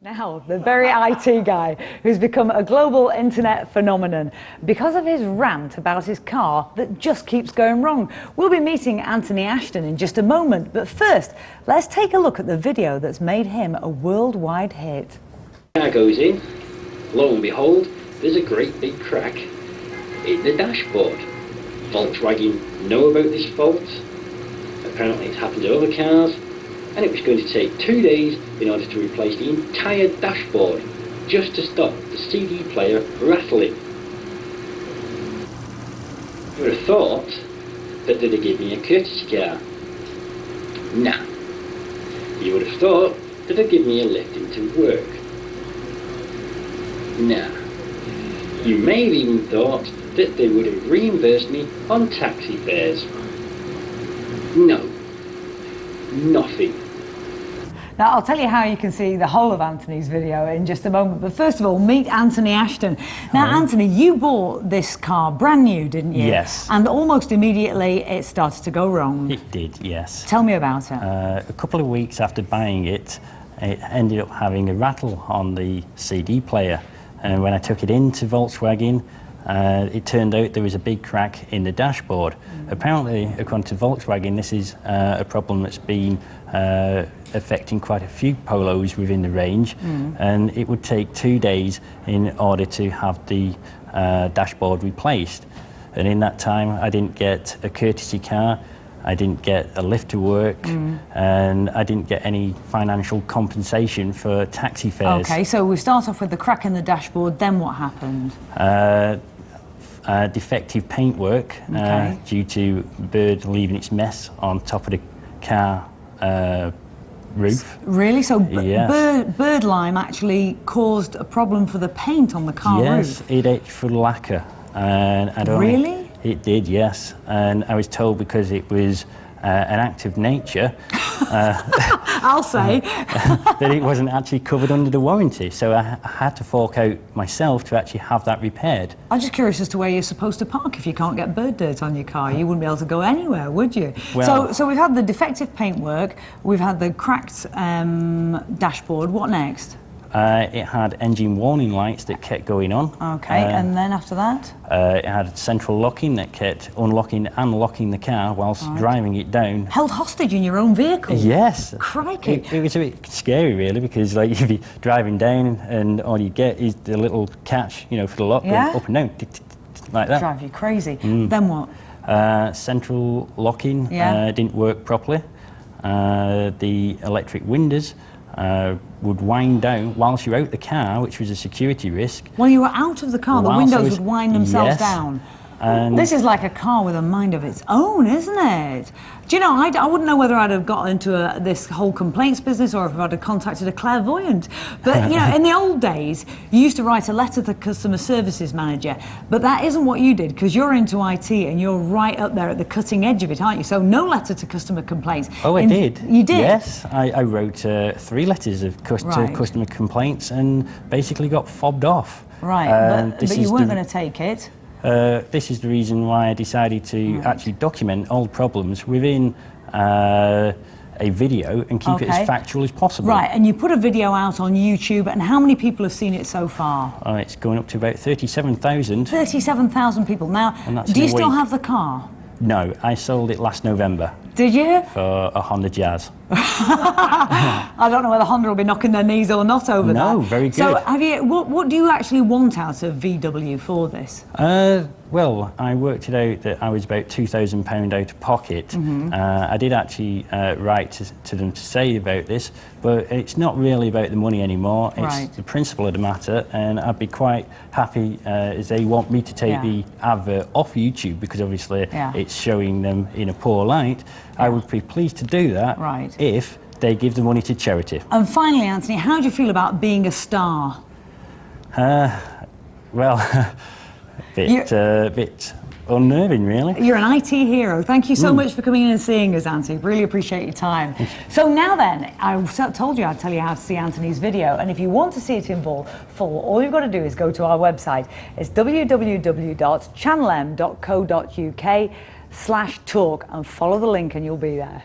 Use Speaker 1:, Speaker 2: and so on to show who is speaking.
Speaker 1: Now, the very IT guy who's become a global internet phenomenon because of his rant about his car that just keeps going wrong. We'll be meeting Anthony Ashton in just a moment, but first, let's take a look at the video that's made him a worldwide hit.
Speaker 2: Car goes in, lo and behold, there's a great big crack in the dashboard. Volkswagen know about this fault. Apparently it's happened to other cars. And it was going to take 2 days in order to replace the entire dashboard just to stop the CD player rattling. You would have thought that they'd give me a courtesy car. Nah. You would have thought that they'd give me a lift into work. Nah. You may have even thought that they would have reimbursed me on taxi fares. No. Nothing.
Speaker 1: Now, I'll tell you how you can see the whole of Anthony's video in just a moment. But first of all, meet Anthony Ashton. Now, Anthony, you bought this car brand new, didn't you?
Speaker 3: Yes.
Speaker 1: And almost immediately it started to go wrong.
Speaker 3: It did, yes.
Speaker 1: Tell me about it.
Speaker 3: A couple of weeks after buying it, it ended up having a rattle on the CD player. And when I took it into Volkswagen, it turned out there was a big crack in the dashboard. Apparently, according to Volkswagen, this is a problem that's been affecting quite a few Polos within the range, and it would take 2 days in order to have the dashboard replaced. And in that time, I didn't get a courtesy car, I didn't get a lift to work, and I didn't get any financial compensation for taxi fares.
Speaker 1: Okay, so we start off with the crack in the dashboard, then what happened?
Speaker 3: Defective paintwork due to bird leaving its mess on top of the car roof.
Speaker 1: Really? So bird lime actually caused a problem for the paint on the car roof?
Speaker 3: Yes, it ate for lacquer. And
Speaker 1: really?
Speaker 3: It did, yes. And I was told because it was an act of nature,
Speaker 1: I'll say,
Speaker 3: that it wasn't actually covered under the warranty. So I had to fork out myself to actually have that repaired.
Speaker 1: I'm just curious as to where you're supposed to park if you can't get bird dirt on your car. You wouldn't be able to go anywhere, would you?
Speaker 3: Well,
Speaker 1: so we've had the defective paintwork, we've had the cracked dashboard. What next?
Speaker 3: It had engine warning lights that kept going on.
Speaker 1: Okay, and then after that?
Speaker 3: It had central locking that kept unlocking and locking the car whilst driving it down.
Speaker 1: Held hostage in your own vehicle?
Speaker 3: Yes.
Speaker 1: Crikey.
Speaker 3: It was a bit scary, really, because like if you're driving down and all you get is the little catch, you know, for the lock going up and down, like that.
Speaker 1: Drive you crazy. Then what?
Speaker 3: Central locking didn't work properly. The electric windows would wind down whilst you're out the car, which was a security risk.
Speaker 1: When you were out of the car, the windows would wind themselves down.
Speaker 3: And
Speaker 1: this is like a car with a mind of its own, isn't it? Do you know, I wouldn't know whether I'd have got into this whole complaints business or if I'd have contacted a clairvoyant. But, you know, in the old days, you used to write a letter to the customer services manager. But that isn't what you did, because you're into IT and you're right up there at the cutting edge of it, aren't you? So no letter to customer complaints.
Speaker 3: Oh, I did.
Speaker 1: You did?
Speaker 3: Yes, I wrote 3 letters of customer complaints and basically got fobbed off.
Speaker 1: Right, but you weren't going to take it.
Speaker 3: This is the reason why I decided to actually document all problems within a video and keep it as factual as possible.
Speaker 1: Right, and you put a video out on YouTube, and how many people have seen it so far?
Speaker 3: It's going up to about 37,000.
Speaker 1: 37,000 people. Now, do you still have the car?
Speaker 3: No, I sold it last November.
Speaker 1: Did you?
Speaker 3: For a Honda Jazz.
Speaker 1: I don't know whether Honda will be knocking their knees or not over that.
Speaker 3: No, very good.
Speaker 1: So, have you? What do you actually want out of VW for this?
Speaker 3: Well, I worked it out that I was about £2,000 out of pocket. I did actually write to them to say about this, but it's not really about the money anymore. It's the principle of the matter, and I'd be quite happy as they want me to take the advert off YouTube because obviously it's showing them in a poor light. I would be pleased to do that if they give the money to charity.
Speaker 1: And finally, Anthony, how do you feel about being a star?
Speaker 3: Well, a bit unnerving, really.
Speaker 1: You're an IT hero. Thank you so much for coming in and seeing us, Anthony. Really appreciate your time. So now then, I told you I'd tell you how to see Anthony's video, and if you want to see it in full, all you've got to do is go to our website. It's www.channelm.co.uk/talk and follow the link and you'll be there.